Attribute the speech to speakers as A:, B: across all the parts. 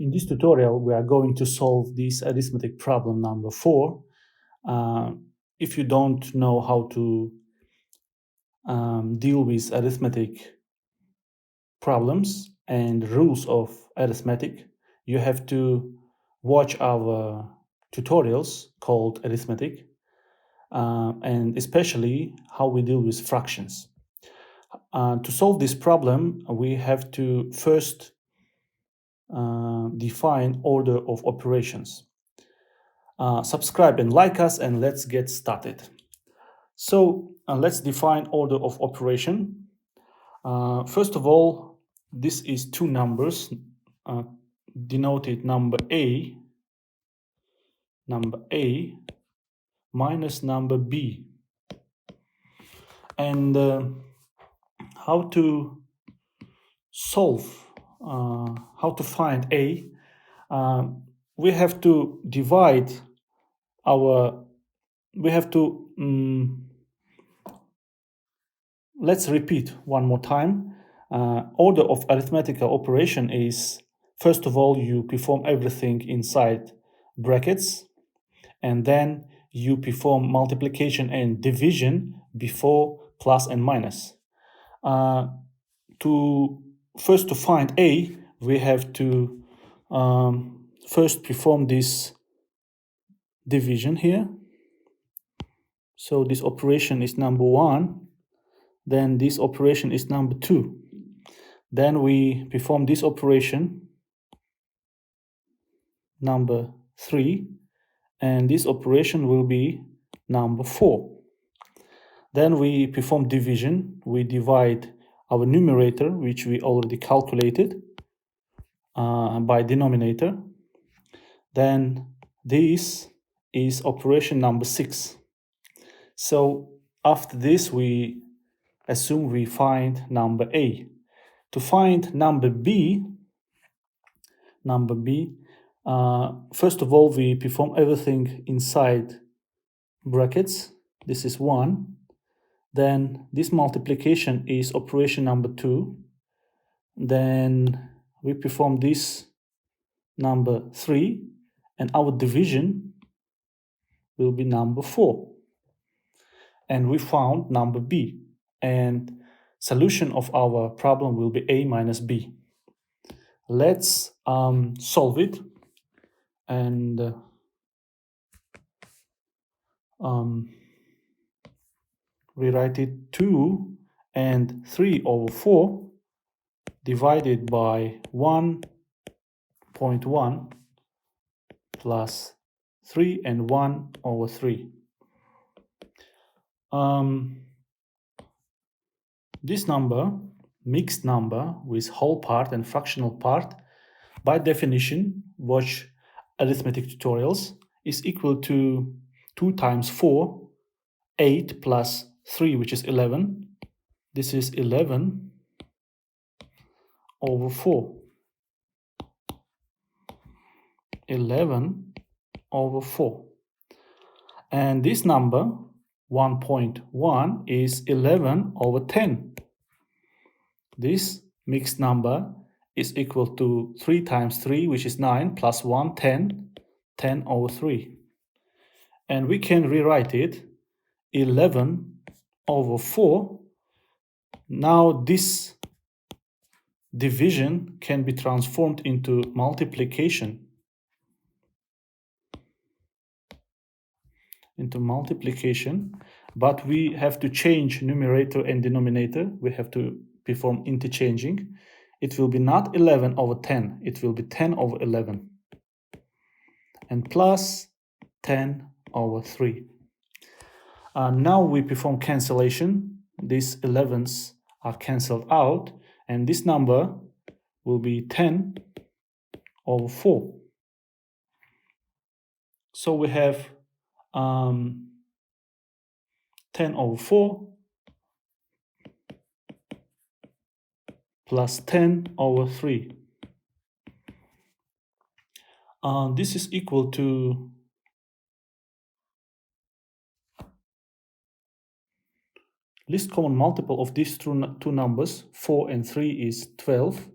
A: In this tutorial, we are going to solve this arithmetic problem number 4. If you don't know how to deal with arithmetic problems and rules of arithmetic, you have to watch our tutorials called arithmetic, and especially how we deal with fractions. To solve this problem, we have to first define order of operations. Subscribe and like us, and let's get started. So let's define order of operation. First of all, this is two numbers denoted number A minus number B. And how to solve, how to find A, we have to divide let's repeat one more time. Order of arithmetical operation is, first of all, you perform everything inside brackets, and then you perform multiplication and division before plus and minus. To find A, we have to first perform this division here. So this operation is number 1, then this operation is number 2. Then we perform this operation, number 3, and this operation will be number 4. Then we perform division. We divide our numerator, which we already calculated, by denominator. Then this is operation number 6. So after this, we assume we find number A. To find number B, first of all, we perform everything inside brackets. This is 1. Then this multiplication is operation number 2. Then we perform this number 3, and our division will be number 4. And we found number B, and solution of our problem will be A minus B. Let's solve it, and we write it 2 and 3 over 4 divided by 1.1 plus 3 and 1 over 3. This number, mixed number with whole part and fractional part, by definition, watch arithmetic tutorials, is equal to 2 times 4, 8 plus 3, which is 11. This is 11 over 4. 11 over 4. And this number, 1.1, is 11 over 10. This mixed number is equal to 3 times 3, which is 9, plus 1, 10, 10 over 3. And we can rewrite it 11 over 4. Now this division can be transformed into multiplication. But we have to change numerator and denominator. We have to perform interchanging. It will be not 11 over 10, it will be 10 over 11, and plus 10 over 3. Now we perform cancellation. These 11s are cancelled out, and this number will be 10 over 4. So we have 10 over 4 plus 10 over 3. This is equal to least common multiple of these two numbers, 4 and 3, is 12.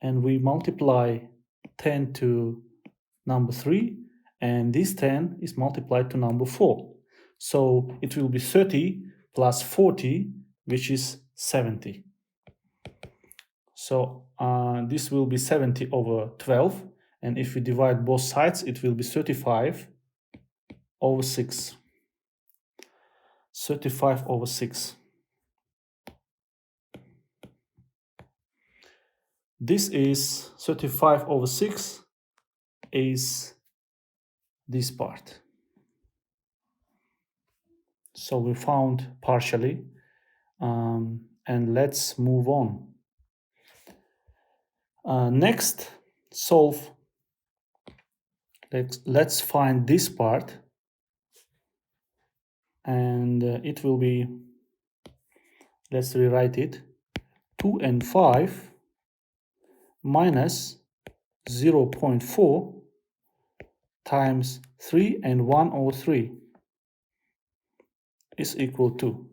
A: And we multiply 10 to number 3, and this 10 is multiplied to number 4. So it will be 30 plus 40, which is 70. So this will be 70 over 12, and if we divide both sides, it will be 35 over 6. 35 over 6. This is 35 over 6 is this part. So we found partially, and let's move on. Next, solve. Let's find this part, and it will be, let's rewrite it, 2 and 5 minus 0.4 times 3 and 1 over 3 is equal to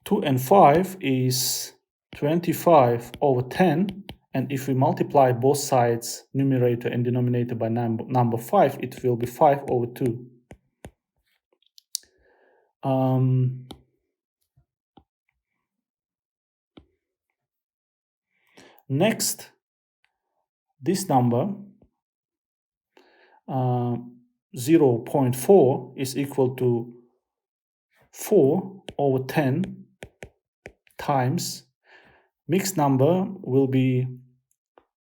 A: 2 and 5 is 25 over 10, and if we multiply both sides, numerator and denominator, by number 5, it will be 5 over 2. Next, this number 0.4 is equal to 4 over 10 times, mixed number will be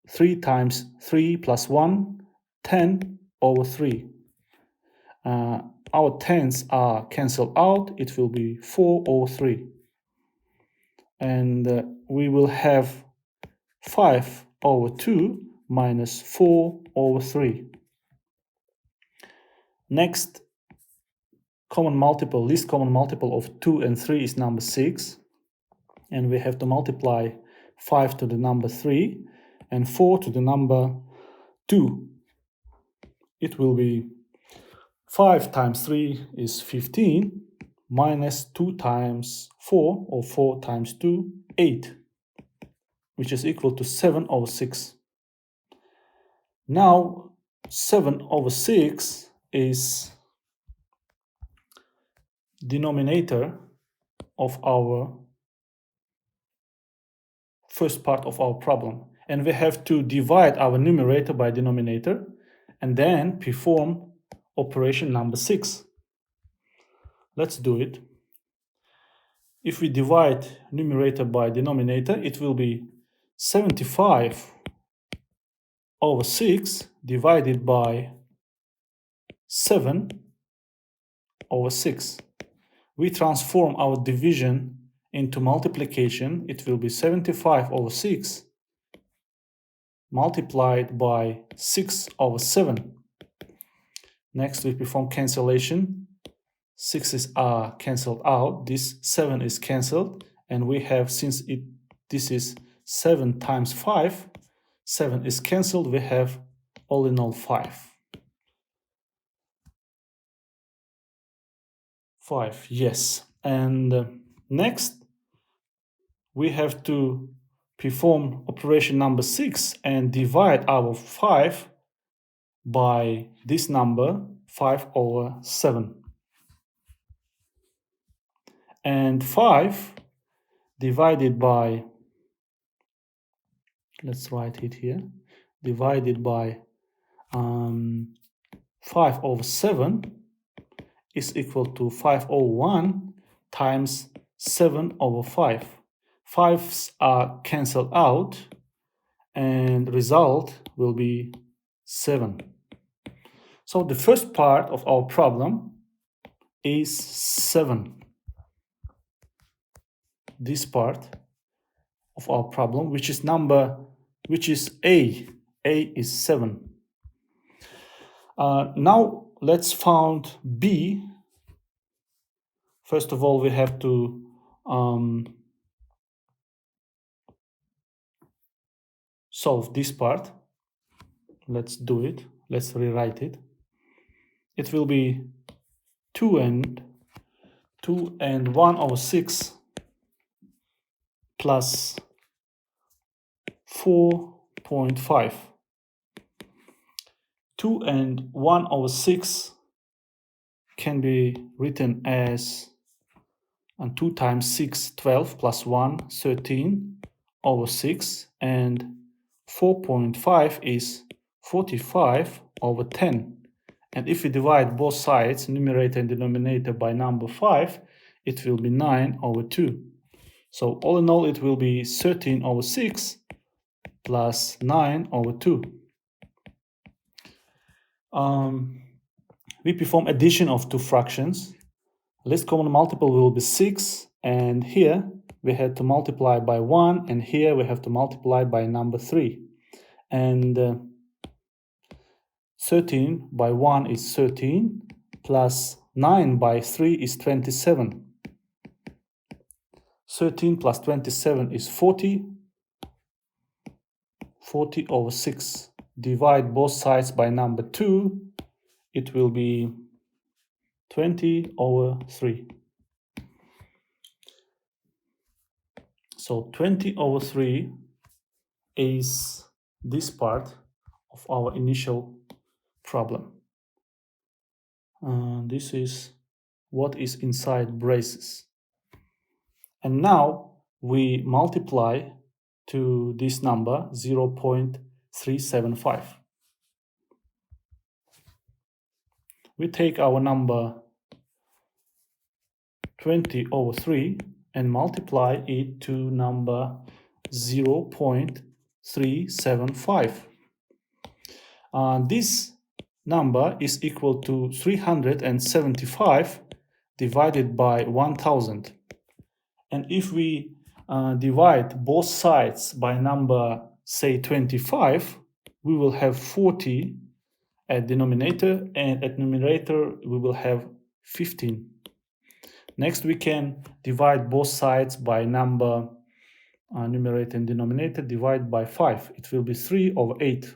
A: 3 times 3 plus 1, 10 over 3. Our 10s are cancelled out, it will be 4 over 3. And we will have 5 over 2 minus 4 over 3. Next, common multiple, least common multiple of 2 and 3 is number 6. And we have to multiply 5 to the number 3 and 4 to the number 2. It will be 5 times 3 is 15 minus 2 times 4, or 4 times 2, 8, which is equal to 7 over 6. Now 7 over 6 is denominator of our first part of our problem, and we have to divide our numerator by denominator and then perform operation number 6. Let's do it. If we divide numerator by denominator, it will be 75 over 6 divided by 7 over 6. We transform our division into multiplication. It will be 75 over 6 multiplied by 6 over 7. Next, we perform cancellation. 6's are cancelled out. This 7 is cancelled, and we have, since this is 7 times 5, 7 is cancelled, we have all in all 5. 5, yes. And next, we have to perform operation number 6 and divide our 5 by this number, 5 over 7. And 5 divided by, let's write it here, divided by 5 over 7 is equal to 501 times 7 over 5. 5's are cancelled out, and result will be 7. So the first part of our problem is 7. This part of our problem, which is A. A is 7. Now let's find B. First of all, we have to solve this part. Let's do it. Let's rewrite it. It will be 2 and 1 over 6 plus 4.5. 2 and 1 over 6 can be written as 2 times 6, 12, plus 1, 13 over 6, and 4.5 is 45 over 10. And if we divide both sides, numerator and denominator, by number 5, it will be 9 over 2. So all in all, it will be 13 over 6 plus 9 over 2. We perform addition of two fractions. Least common multiple will be 6, and here we have to multiply by 1, and here we have to multiply by number 3. And 13 by 1 is 13, plus 9 by 3 is 27. 13 plus 27 is 40. 40 over 6. Divide both sides by number 2. It will be 20 over 3. So 20 over 3 is this part of our initial problem. This is what is inside braces. And now we multiply to this number 0.375. We take our number 20 over 3 and multiply it to number 0.375. This number is equal to 375 divided by 1000. And if we divide both sides by number, say 25, we will have 40 at denominator, and at numerator we will have 15. Next, we can divide both sides by number, numerator and denominator, divide by 5. It will be 3 over 8.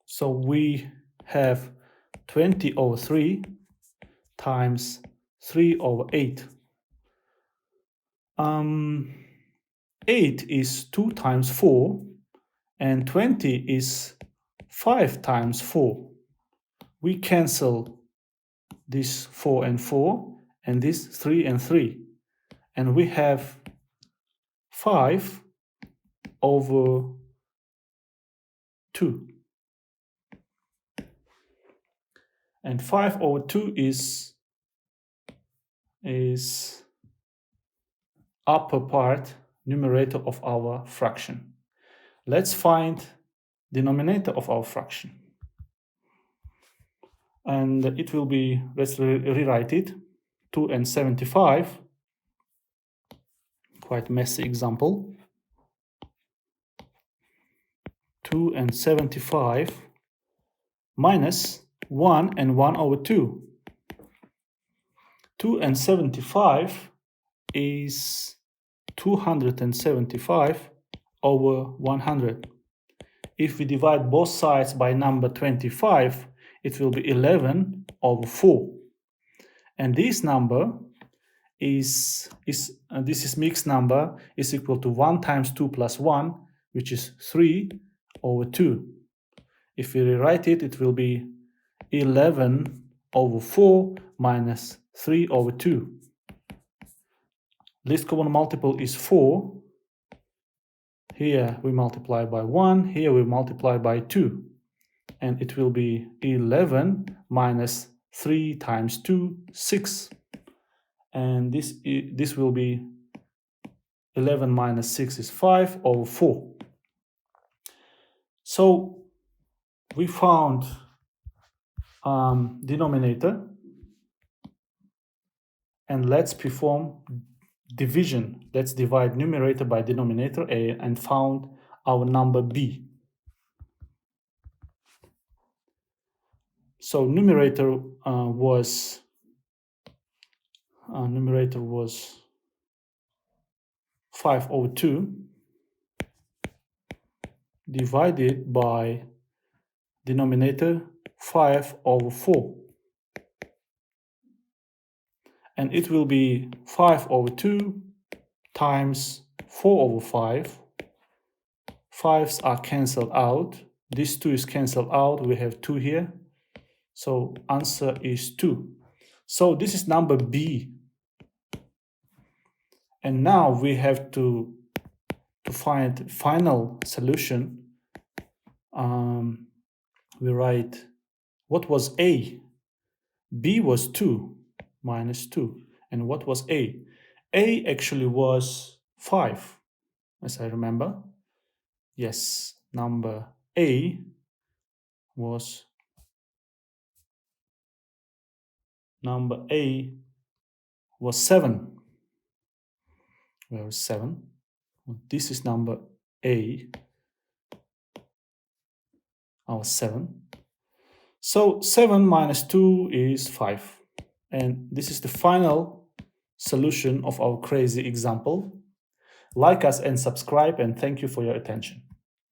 A: So we have 20 over 3 times 3 over 8. 8 is 2 times 4, and 20 is 5 times 4. We cancel this 4 and 4, and this 3 and 3. And we have 5 over 2. And 5 over 2 is upper part, numerator of our fraction. Let's find denominator of our fraction. And it will be, let's rewrite it, 2 and 75. Quite messy example. 2 and 75 minus 1 and 1 over 2. 2 and 75 is 275 over 100. If we divide both sides by number 25, it will be 11 over 4. And this number this is mixed number, is equal to 1 times 2 plus 1, which is 3 over 2. If we rewrite it, it will be 11 over 4 minus 3 over 2. Least common multiple is 4. Here we multiply by 1, here we multiply by 2. And it will be 11 minus 3 times 2, 6. And this will be 11 minus 6 is 5 over 4. So we found denominator, and let's perform division. Let's divide numerator by denominator A and found our number B. So numerator was 5 over 2 divided by denominator 5 over 4. And it will be 5 over 2 times 4 over 5. 5s are cancelled out, This 2 is cancelled out. We have 2 here. So answer is 2. So this is number B. And now we have to find final solution. We write, what was A? B was 2 minus 2. And what was A? A actually was 5, as I remember. Yes, number A was 7. Where is 7? This is number A, our 7. So 7 minus 2 is 5. And this is the final solution of our crazy example. Like us and subscribe, and thank you for your attention.